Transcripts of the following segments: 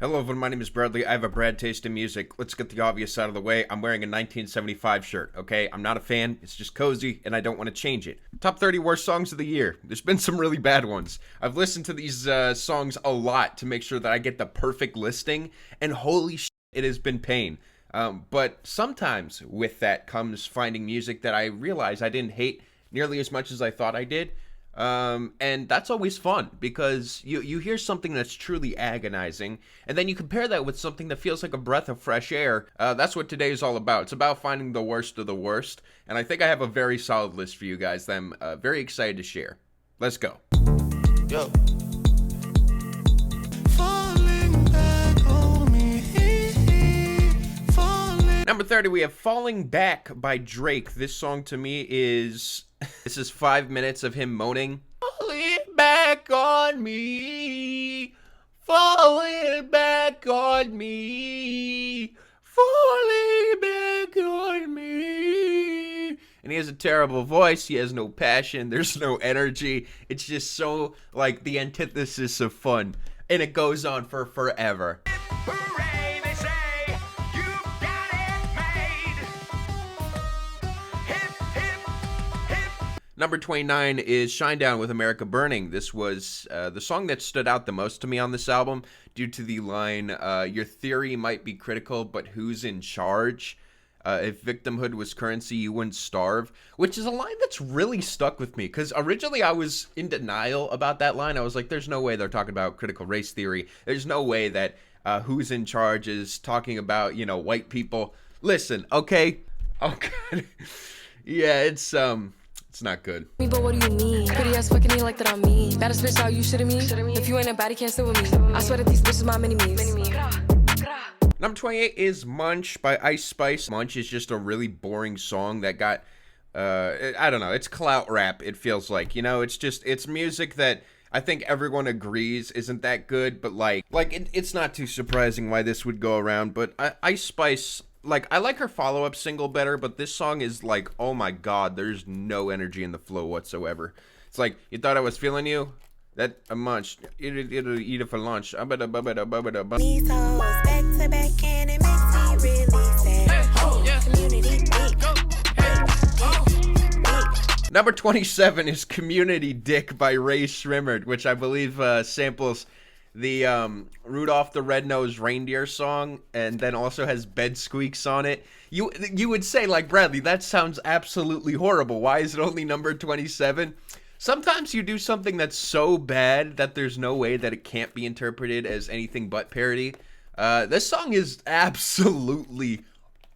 Hello everyone, my name is Bradley. I have a Brad taste in music. Let's get the obvious out of the way. I'm wearing a 1975 shirt, okay? I'm not a fan, it's just cozy, and I don't want to change it. Top 30 worst songs of the year. There's been some really bad ones. I've listened to these songs a lot to make sure that I get the perfect listing, and holy shit, it has been pain. But sometimes with that comes finding music that I realize I didn't hate nearly as much as I thought I did. And that's always fun because you hear something that's truly agonizing, and then you compare that with something that feels like a breath of fresh air. That's what today is all about. It's about finding the worst of the worst, and I think I have a very solid list for you guys that I'm very excited to share. Let's go. Yo. Number 30, we have Falling Back by Drake. This song to me is... this is 5 minutes of him moaning. Falling back on me. Falling back on me. Falling back on me. And he has a terrible voice. He has no passion. There's no energy. It's just so, like, the antithesis of fun. And it goes on for forever. Number 29 is Shinedown with America Burning. This was the song that stood out the most to me on this album due to the line, your theory might be critical, but who's in charge? If victimhood was currency, you wouldn't starve. Which is a line that's really stuck with me, because originally I was in denial about that line. I was like, there's no way they're talking about critical race theory. There's no way that who's in charge is talking about, you know, white people. Listen, okay? Oh, God. Yeah, it's not good. But what do you mean? Pretty ass fucking me like that on me. Baddest bitch how you shitting me. If you ain't a baddie, can't sit with me. I swear that these bitches my mini-me's. Number 28 is Munch by Ice Spice. Munch is just a really boring song that got, I don't know, it's clout rap, it feels like. You know, it's music that I think everyone agrees isn't that good, but it's not too surprising why this would go around. But Ice Spice... like, I like her follow-up single better, but this song is like, oh my god, there's no energy in the flow whatsoever. It's like, you thought I was feeling you? That a munch. It'll eat it for lunch. These hoes back to back and it makes me really sad. Community dick. Number 27 is Community Dick by Ray Shrimmered, which I believe samples the Rudolph the Red-Nosed Reindeer song, and then also has bed squeaks on it. You would say, like, Bradley, that sounds absolutely horrible. Why is it only number 27? Sometimes you do something that's so bad that there's no way that it can't be interpreted as anything but parody. This song is absolutely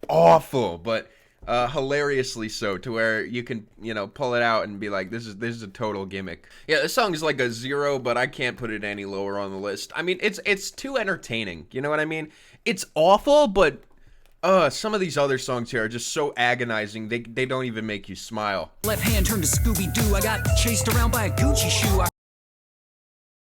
awful, but hilariously so, to where you can, you know, pull it out and be like, this is a total gimmick. Yeah, this song is like a 0, but I can't put it any lower on the list. I mean, it's too entertaining, you know what I mean? It's awful, but some of these other songs here are just so agonizing, they don't even make you smile. Left hand turned to Scooby-Doo. I got chased around by a Gucci shoe. I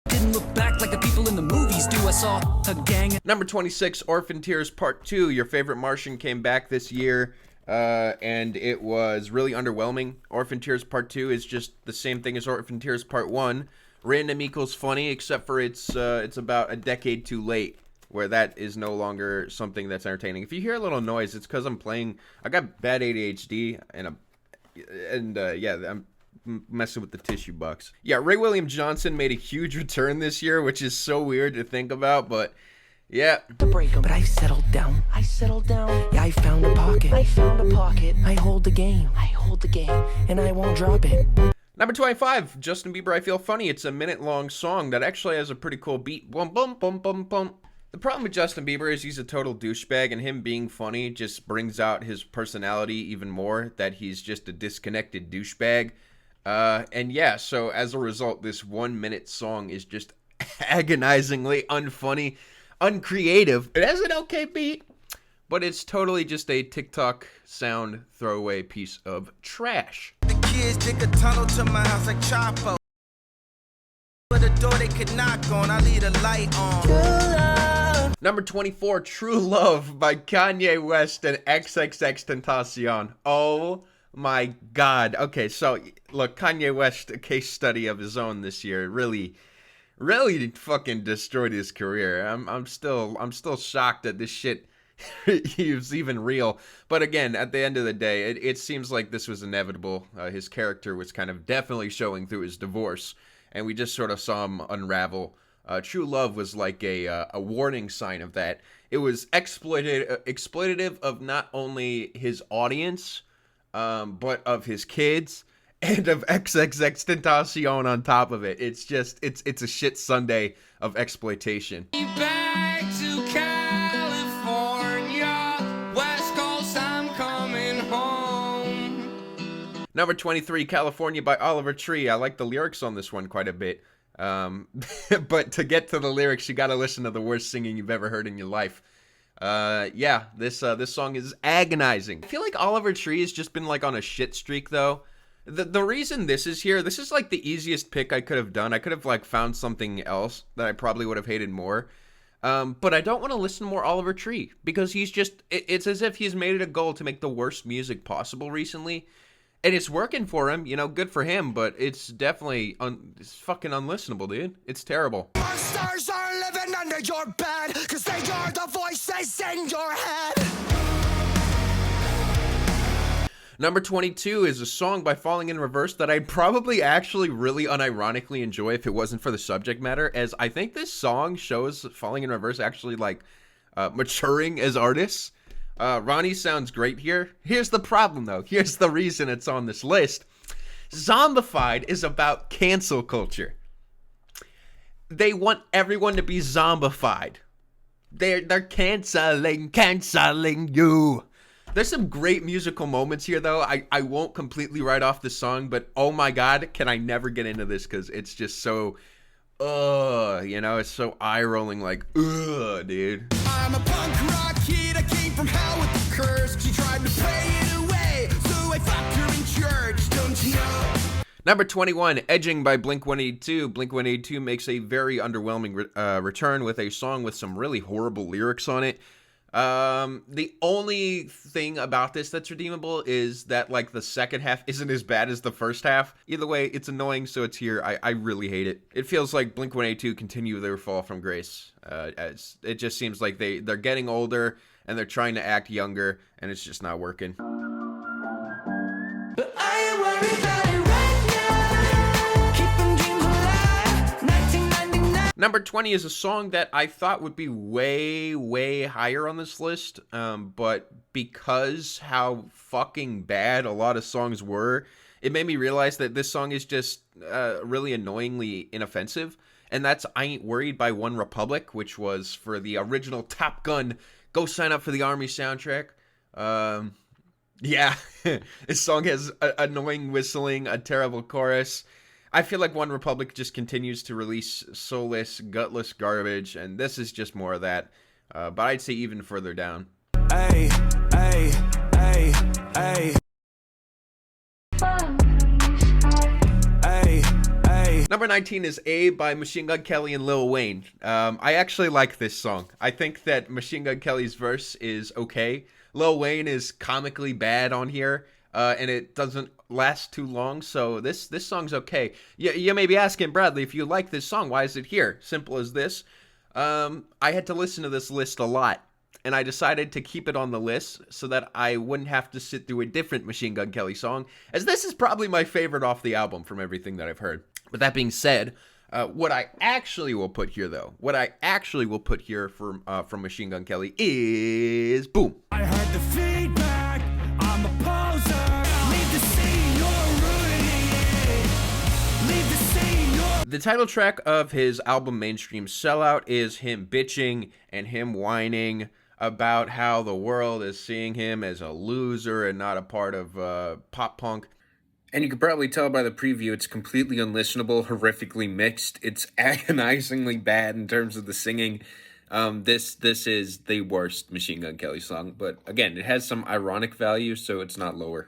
didn't look back like the people in the movies do. I saw a gang. Number 26, Orphan Tears Part 2. Your favorite Martian came back this year. And it was really underwhelming. Orphan Tears Part 2 is just the same thing as Orphan Tears Part 1. Random equals funny, except for it's about a decade too late, where that is no longer something that's entertaining. If you hear a little noise, it's because I got bad ADHD, yeah, I'm messing with the tissue box. Yeah, Ray William Johnson made a huge return this year, which is so weird to think about, but... yeah. But I settled down. Yeah, I found a pocket. I hold the game. And I won't drop it. Number 25, Justin Bieber, I Feel Funny. It's a minute-long song that actually has a pretty cool beat. Bum, bum, bum, bum, bum. The problem with Justin Bieber is he's a total douchebag, and him being funny just brings out his personality even more, that he's just a disconnected douchebag. And yeah, so as a result, this 1 minute song is just agonizingly unfunny, uncreative. It has an okay beat, but it's totally just a TikTok sound throwaway piece of trash. The kids dig a tunnel to my house like Chapo. But a door they could knock on, I leave a light on. Number 24, True Love by Kanye West and XXXTentacion. Oh my god. Okay, so look, Kanye West, a case study of his own this year. Really really fucking destroyed his career. I'm still shocked that this shit is even real. But again, at the end of the day, it seems like this was inevitable. His character was kind of definitely showing through his divorce, and we just sort of saw him unravel. True Love was like a warning sign of that. It was exploitative of not only his audience, but of his kids and of XXXTentacion on top of it. It's just it's a shit Sunday of exploitation. Back to California, West Coast, I'm coming home. Number 23, California by Oliver Tree. I like the lyrics on this one quite a bit. But to get to the lyrics, you gotta listen to the worst singing you've ever heard in your life. Yeah, this song is agonizing. I feel like Oliver Tree has just been like on a shit streak though. The reason this is here, this is like the easiest pick I could have done. I could have like found something else that I probably would have hated more. But I don't want to listen to more Oliver Tree because he's just, it's as if he's made it a goal to make the worst music possible recently. And it's working for him, you know, good for him, but it's definitely, it's fucking unlistenable, dude. It's terrible. Monsters are living under your bed, cause they are the voices in your head. Number 22 is a song by Falling in Reverse that I'd probably actually really unironically enjoy if it wasn't for the subject matter, as I think this song shows Falling in Reverse actually, like, maturing as artists. Ronnie sounds great here. Here's the problem, though. Here's the reason it's on this list. Zombified is about cancel culture. They want everyone to be zombified. They're canceling you. There's some great musical moments here, though. I won't completely write off the song, but oh my god, can I never get into this because it's just so, you know, it's so eye-rolling, like, dude. I'm a punk rock kid, I came from hell with the curse. She tried to pray it away, so I fucked her in church, don't you know? Number 21, Edging by Blink-182. Blink-182 makes a very underwhelming return with a song with some really horrible lyrics on it. The only thing about this that's redeemable is that, like, the second half isn't as bad as the first half. Either way, it's annoying, so it's here. I really hate it. It feels like Blink-182 continue their fall from grace. As it just seems like they're getting older, and they're trying to act younger, and it's just not working. But I am worried about it right now. Keeping dreams alive. 1999. Number 20 is a song that I thought would be way, way higher on this list, but because how fucking bad a lot of songs were, it made me realize that this song is just really annoyingly inoffensive, and that's I Ain't Worried by One Republic, which was for the original Top Gun Go Sign Up for the Army soundtrack. Yeah, this song has annoying whistling, a terrible chorus. I feel like One Republic just continues to release soulless, gutless garbage, and this is just more of that. But I'd say even further down. Hey, hey, hey, hey. Hey, hey. Number 19 is A by Machine Gun Kelly and Lil Wayne. I actually like this song. I think that Machine Gun Kelly's verse is okay. Lil Wayne is comically bad on here, and it doesn't last too long, so this song's okay. You may be asking, Bradley, if you like this song, why is it here? Simple as this. I had to listen to this list a lot, and I decided to keep it on the list so that I wouldn't have to sit through a different Machine Gun Kelly song, as this is probably my favorite off the album from everything that I've heard. But that being said, what I actually will put here, though, from Machine Gun Kelly is Boom. I heard the feedback. I'm a poser. Leave the scene, you're ruining it. Leave the scene, you're... The title track of his album Mainstream Sellout is him bitching and him whining about how the world is seeing him as a loser and not a part of pop punk. And you can probably tell by the preview, it's completely unlistenable, horrifically mixed. It's agonizingly bad in terms of the singing. This is the worst Machine Gun Kelly song, but again, it has some ironic value, so it's not lower.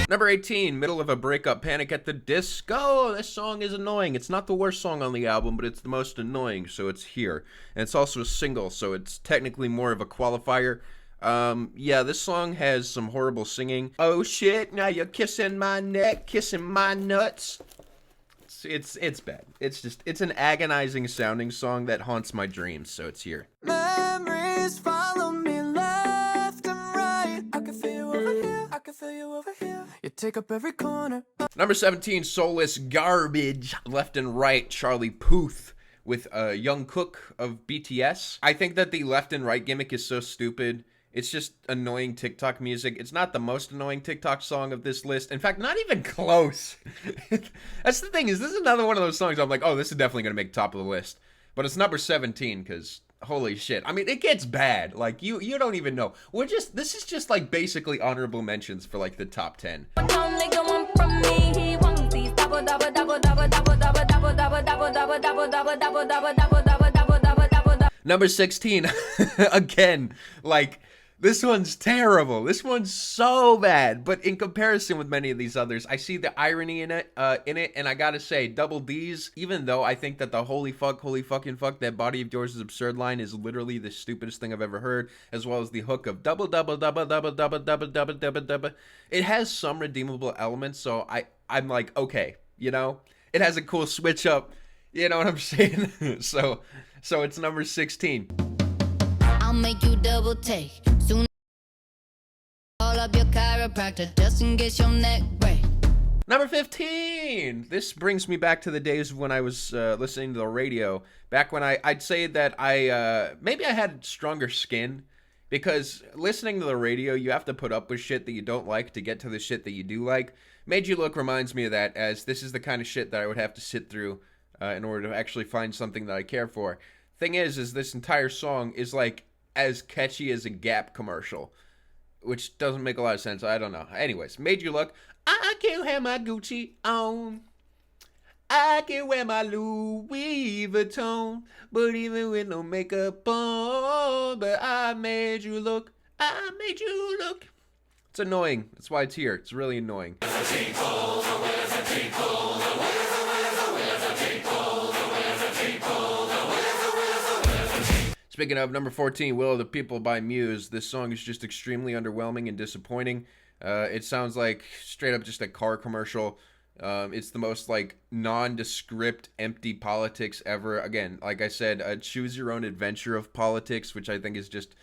Number 18, Middle of a Breakup, Panic at the Disco. This song is annoying. It's not the worst song on the album, but it's the most annoying, so it's here. And it's also a single, so it's technically more of a qualifier. Yeah, this song has some horrible singing. Oh shit, now you're kissing my neck, kissing my nuts. It's bad. It's an agonizing sounding song that haunts my dreams, so it's here. Memories follow me left and right. I can feel you over here. I can feel you over here. You take up every corner. Number 17, Soulless Garbage. Left and Right, Charlie Puth with Young Cook of BTS. I think that the left and right gimmick is so stupid. It's just annoying TikTok music. It's not the most annoying TikTok song of this list. In fact, not even close. That's the thing, is this is another one of those songs I'm like, oh, this is definitely going to make top of the list. But it's number 17 because holy shit. I mean, it gets bad. Like, you don't even know. This is just like basically honorable mentions for like the top 10. Number 16, again, like, this one's terrible. This one's so bad. But in comparison with many of these others, I see the irony in it, and I gotta say, Double D's, even though I think that the holy fucking fuck, that body of yours is absurd line is literally the stupidest thing I've ever heard, as well as the hook of double, it has some redeemable elements, so I'm like, okay, you know? It has a cool switch up, you know what I'm saying? So it's number 16. I'll make you double take. Soon call up your chiropractor just in case your neck break. Number 15. This brings me back to the days when I was listening to the radio. Back when I'd say that maybe I had stronger skin, because listening to the radio, you have to put up with shit that you don't like to get to the shit that you do like. Made You Look reminds me of that, as this is the kind of shit that I would have to sit through in order to actually find something that I care for. Thing is this entire song is like as catchy as a Gap commercial, which doesn't make a lot of sense. I don't know. Anyways, Made You Look. I can have my Gucci on. I can wear my Louis Vuitton, but even with no makeup on, but I made you look. I made you look. It's annoying. That's why it's here. It's really annoying. Speaking of, number 14, Will of the People by Muse. This song is just extremely underwhelming and disappointing. It sounds like straight up just a car commercial. It's the most like nondescript, empty politics ever. Again, like I said, a choose your own adventure of politics, which I think is just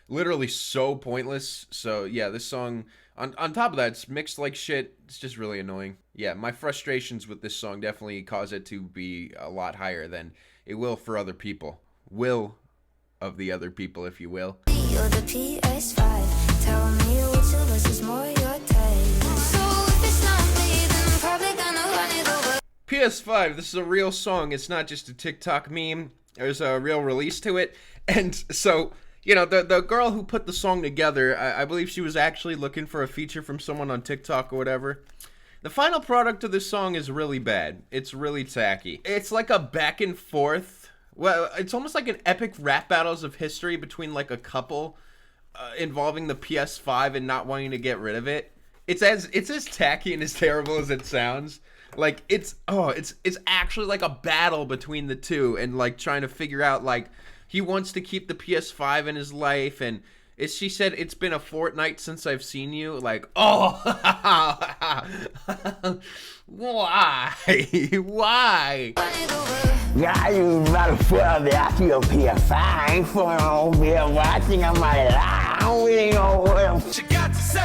literally so pointless. So yeah, this song, on top of that, it's mixed like shit. It's just really annoying. Yeah, my frustrations with this song definitely cause it to be a lot higher than it will for other people. Will of the other people, if you will. You're the PS5. Tell me which of us is more your type. So if it's not me, then I'm probably gonna run it over. PS5, this is a real song. It's not just a TikTok meme. There's a real release to it. And so, you know, the girl who put the song together, I believe she was actually looking for a feature from someone on TikTok or whatever. The final product of this song is really bad. It's really tacky. It's like a back and forth. Well, it's almost like an epic rap battles of history between like a couple involving the PS5 and not wanting to get rid of it. It's as tacky and as terrible as it sounds. Like it's actually like a battle between the two, and like trying to figure out, like, he wants to keep the PS5 in his life, and she said, it's been a fortnight since I've seen you. Like, oh, why? Why? Yeah, you motherfucker, I feel PS5 for me watching on my life. I don't really know what You got to say.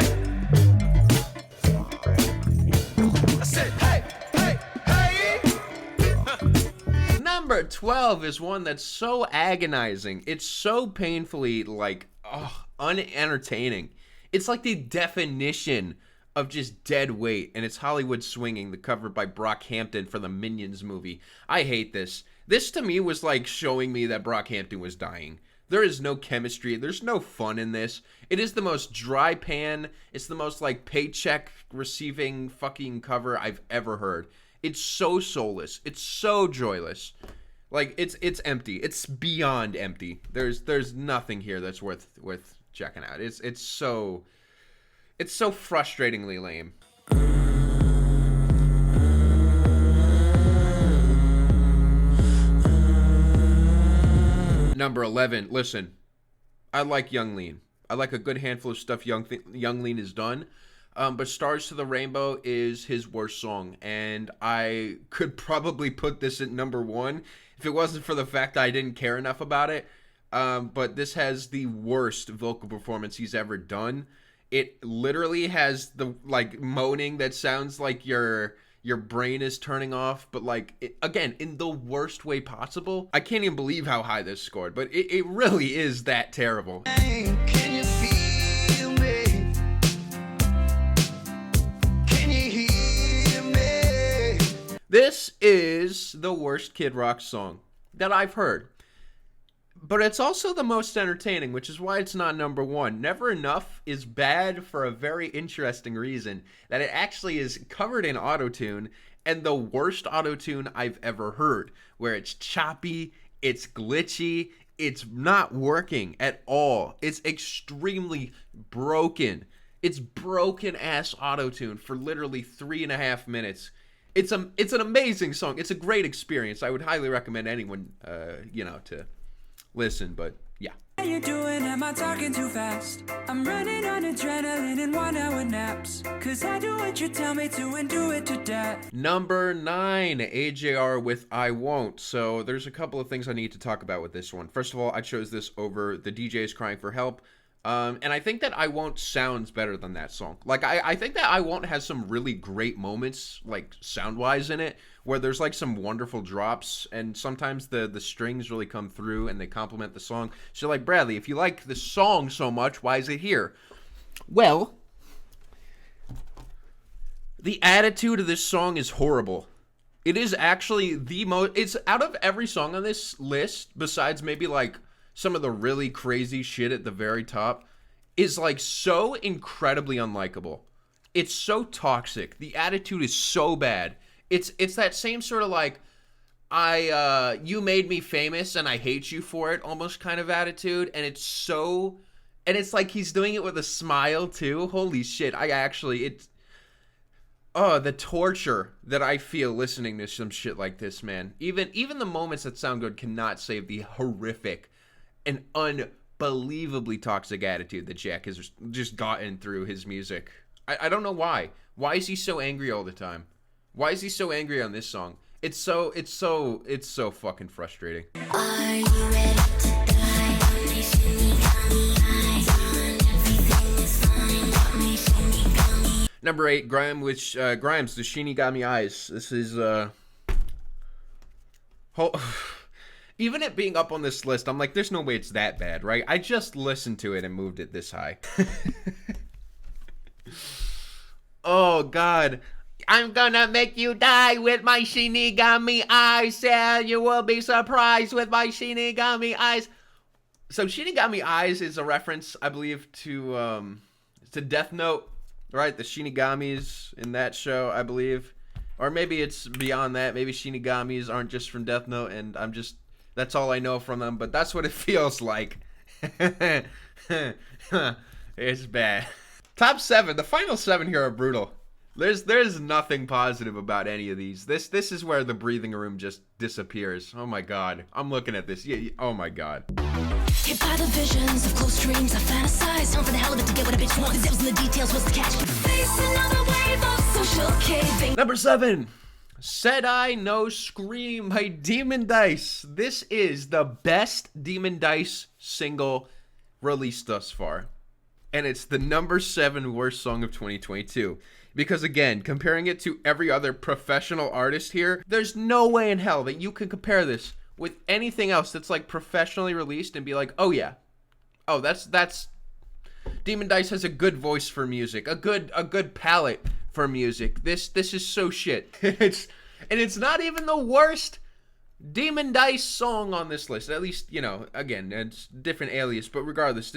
I said, hey, hey, hey. Number 12 is one that's so agonizing. It's so painfully, like, unentertaining. It's like the definition of just dead weight, and it's Hollywood Swinging, the cover by Brockhampton for the Minions movie. I hate this. This to me was like showing me that Brockhampton was dying. There is no chemistry. There's no fun in this. It is the most dry pan. It's the most like paycheck receiving fucking cover I've ever heard. It's so soulless. It's so joyless. Like, it's empty. It's beyond empty. There's nothing here that's worth checking out. It's so frustratingly lame. Number 11. Listen, I like Young Lean. I like a good handful of stuff Young Lean has done. But Stars to the Rainbow is his worst song, and I could probably put this at number 1 if it wasn't for the fact that I didn't care enough about it. But this has the worst vocal performance he's ever done. It literally has the like moaning that sounds like your brain is turning off, but like again in the worst way possible. I can't even believe how high this scored, but it really is that terrible. Can you feel me? Can you hear me? This is the worst Kid Rock song that I've heard. But it's also the most entertaining, which is why it's not number 1. Never Enough is bad for a very interesting reason, that it actually is covered in autotune, and the worst autotune I've ever heard, where it's choppy, it's glitchy, it's not working at all. It's extremely broken. It's broken ass autotune for literally 3.5 minutes. It's an amazing song. It's a great experience. I would highly recommend anyone, to listen, but yeah. How you doing? Am I talking too fast? I'm running on adrenaline and 1-hour naps. Cause I do what you tell me to and do it to death. Number 9, AJR with I Won't. So there's a couple of things I need to talk about with this one. First of all, I chose this over The DJ's Crying for Help. And I think that I Won't sounds better than that song. Like, I think that I Won't has some really great moments, like, sound-wise in it, where there's, like, some wonderful drops, and sometimes the strings really come through, and they complement the song. So, like, Bradley, if you like the song so much, why is it here? Well, the attitude of this song is horrible. It is actually the most... It's out of every song on this list, besides maybe, like, some of the really crazy shit at the very top, is like so incredibly unlikable. It's so toxic. The attitude is so bad. It's that same sort of like, you made me famous and I hate you for it almost kind of attitude. And it's like he's doing it with a smile too. Holy shit. The torture that I feel listening to some shit like this, man. Even the moments that sound good cannot save the horrific an unbelievably toxic attitude that Jack has just gotten through his music. I don't know why. Why is he so angry all the time? Why is he so angry on this song? It's so fucking frustrating. Are you ready to die? Everything is fine. Got me shinigami. Number 8, Grimes, The Shinigami Eyes. This is even it being up on this list, I'm like, there's no way it's that bad, right? I just listened to it and moved it this high. Oh, God. I'm gonna make you die with my Shinigami eyes, and you will be surprised with my Shinigami eyes. So Shinigami Eyes is a reference, I believe, to Death Note, right? The Shinigamis in that show, I believe. Or maybe it's beyond that. Maybe Shinigamis aren't just from Death Note, and that's all I know from them, but that's what it feels like. It's bad. Top 7. The final 7 here are brutal. There's nothing positive about any of these. This is where the breathing room just disappears. Oh my god. I'm looking at this. Yeah, oh my god. Hit by the visions of close dreams, I fantasize. Time for the hell of it to get what a bitch wants. The devil's in the details, what's the catch? Face another wave of social caving. Number 7. Said I No Scream by Demon Dice. This is the best Demon Dice single released thus far. And it's the number 7 worst song of 2022. Because again, comparing it to every other professional artist here, there's no way in hell that you can compare this with anything else that's like professionally released and be like, oh yeah, oh that's Demon Dice has a good voice for music, a good palette for music. This is so shit. It's not even the worst Demon Dice song on this list. At least, you know, again, it's different alias, but regardless,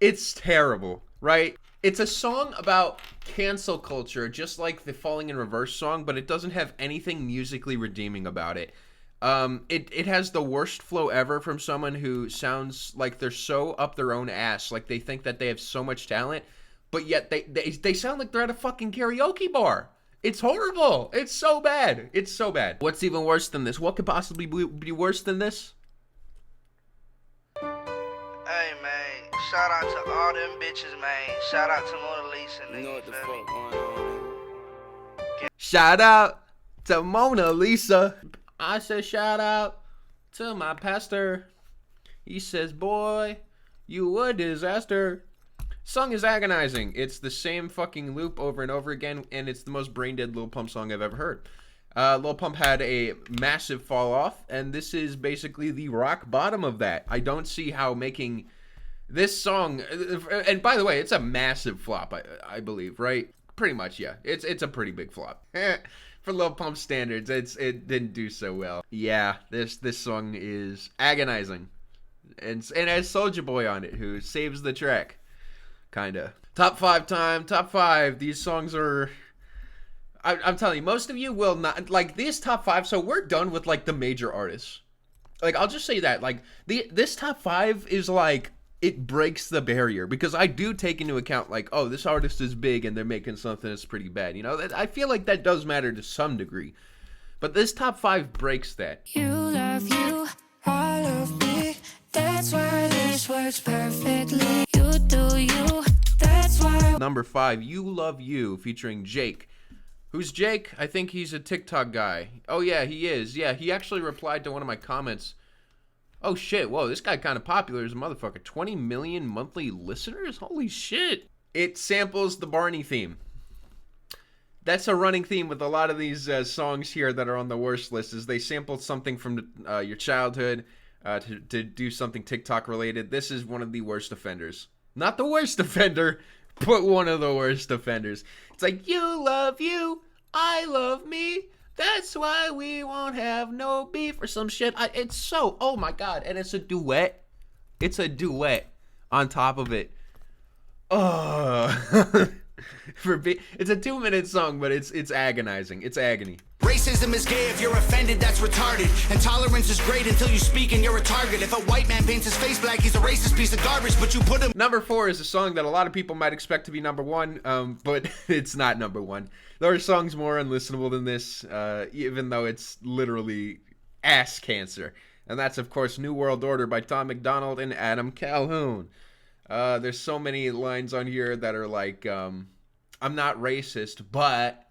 it's terrible, right? It's a song about cancel culture, just like the Falling in Reverse song, but it doesn't have anything musically redeeming about it. It has the worst flow ever from someone who sounds like they're so up their own ass, like they think that they have so much talent, but yet they sound like they're at a fucking karaoke bar. It's horrible. It's so bad. It's so bad. What's even worse than this? What could possibly be worse than this? Hey man, shout out to all them bitches, man. Shout out to Mona Lisa, nigga. You know what the feel me? fuck going on, nigga? Shout out to Mona Lisa. I said shout out to my pastor. He says, boy, you a disaster. Song is agonizing. It's the same fucking loop over and over again, and it's the most brain dead Lil Pump song I've ever heard. Lil Pump had a massive fall off, and this is basically the rock bottom of that. I don't see how making this song, and by the way, it's a massive flop, I believe, right? Pretty much, yeah. It's a pretty big flop. For Lil Pump standards, it didn't do so well. Yeah, this song is agonizing. And it has Soulja Boy on it, who saves the track. Kinda. Top 5 time, top 5. These songs are... I'm telling you, most of you will not... Like, these top 5, so we're done with, like, the major artists. Like, I'll just say that. Like, this top 5 is, like... It breaks the barrier, because I do take into account, like, oh, this artist is big and they're making something that's pretty bad. You know, I feel like that does matter to some degree. But this top 5 breaks that. You love you, I love me. That's why this works perfectly. You do you, that's why. Number 5, You Love You, featuring Jake. Who's Jake? I think he's a TikTok guy. Oh, yeah, he is. Yeah, he actually replied to one of my comments. Oh, shit. Whoa, this guy kind of popular as a motherfucker. 20 million monthly listeners? Holy shit. It samples the Barney theme. That's a running theme with a lot of these songs here that are on the worst list, is they sampled something from your childhood to do something TikTok related. This is one of the worst offenders. Not the worst offender, but one of the worst offenders. It's like, you love you, I love me. That's why we won't have no beef or some shit. It's so, oh my god, and it's a duet. It's a duet on top of it. Oh, it's a 2-minute song, but it's agonizing. It's agony. Racism is gay if you're offended, that's retarded. And tolerance is great until you speak and you're a target. If a white man paints his face black, he's a racist piece of garbage, but you put him... Number 4 is a song that a lot of people might expect to be number 1, but it's not number 1. There are songs more unlistenable than this, even though it's literally ass cancer. And that's, of course, New World Order by Tom MacDonald and Adam Calhoun. There's so many lines on here that are like, I'm not racist, but...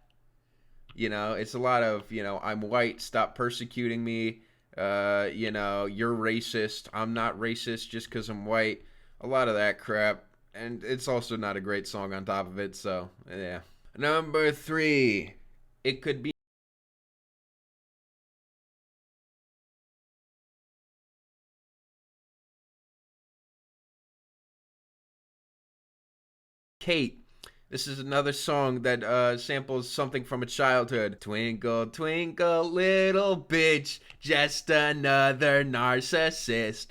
You know, it's a lot of, you know, I'm white, stop persecuting me. You know, you're racist. I'm not racist just because I'm white. A lot of that crap. And it's also not a great song on top of it, so, yeah. Number 3. It Could Be. Kate. This is another song that samples something from a childhood. Twinkle, twinkle, little bitch, just another narcissist.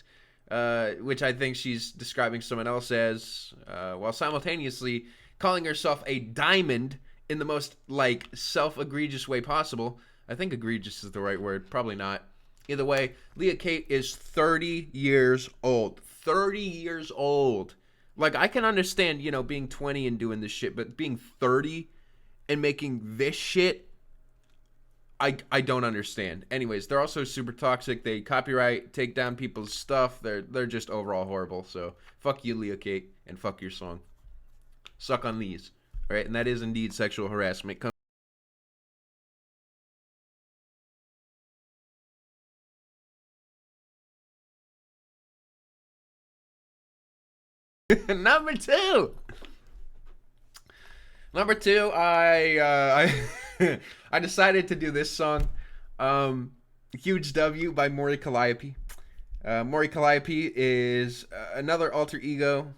Which I think she's describing someone else as, while simultaneously calling herself a diamond in the most, like, self-egregious way possible. I think egregious is the right word. Probably not. Either way, Leah Kate is 30 years old. 30 years old. Like, I can understand, you know, being 20 and doing this shit, but being 30 and making this shit, I don't understand. Anyways, they're also super toxic. They copyright, take down people's stuff. They're just overall horrible. So, fuck you, Leah Kate, and fuck your song. Suck on these. All right, and that is indeed sexual harassment. Number 2. Number 2, I decided to do this song. Huge W by Maury Calliope. Maury Calliope is another alter ego.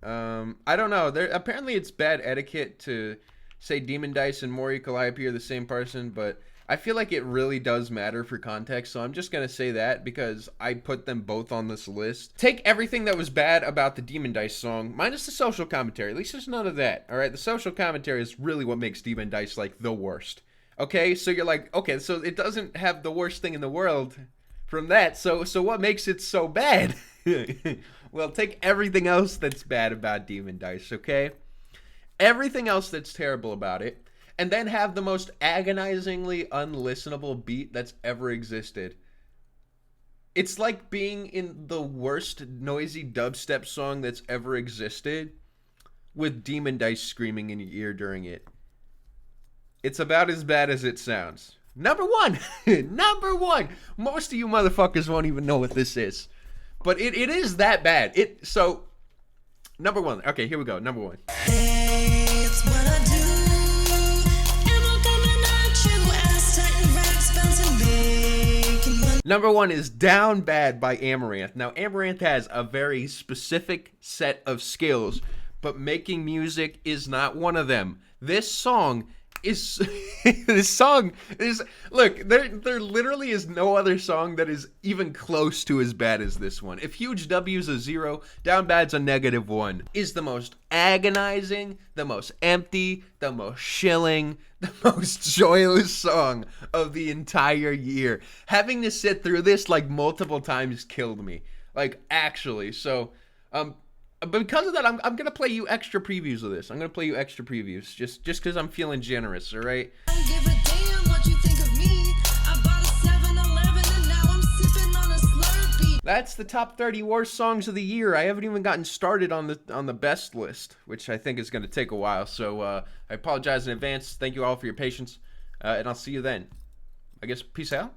I don't know. Apparently it's bad etiquette to say Demon Dice and Maury Calliope are the same person, but I feel like it really does matter for context, so I'm just going to say that because I put them both on this list. Take everything that was bad about the Demon Dice song, minus the social commentary. At least there's none of that, alright? The social commentary is really what makes Demon Dice, like, the worst. Okay, so you're like, okay, so it doesn't have the worst thing in the world from that, so what makes it so bad? Well, take everything else that's bad about Demon Dice, okay? Everything else that's terrible about it, and then have the most agonizingly unlistenable beat that's ever existed. It's like being in the worst noisy dubstep song that's ever existed with Demon Dice screaming in your ear during it. It's about as bad as it sounds. Number one. Number one. Most of you motherfuckers won't even know what this is. But it is that bad. So, number one. Okay, here we go. Number one. It's what I do. Ammo coming at you, ass tight and racks bouncing big. Number one is Down Bad by Amaranth. Now, Amaranth has a very specific set of skills, but making music is not one of them. This song is look, there literally is no other song that is even close to as bad as this one. If Huge W's a 0, Down Bad's a -1. Is the most agonizing, the most empty, the most shilling, the most joyless song of the entire year. Having to sit through this like multiple times killed me. Like, actually. So but because of that, I'm gonna play you extra previews of this. I'm gonna play you extra previews just because I'm feeling generous. All right. Don't give a damn what you think of me. I bought a 7-Eleven and now I'm sipping on a Slurpee. That's the top 30 worst songs of the year. I haven't even gotten started on the best list, which I think is gonna take a while. So I apologize in advance. Thank you all for your patience, and I'll see you then. I guess peace out.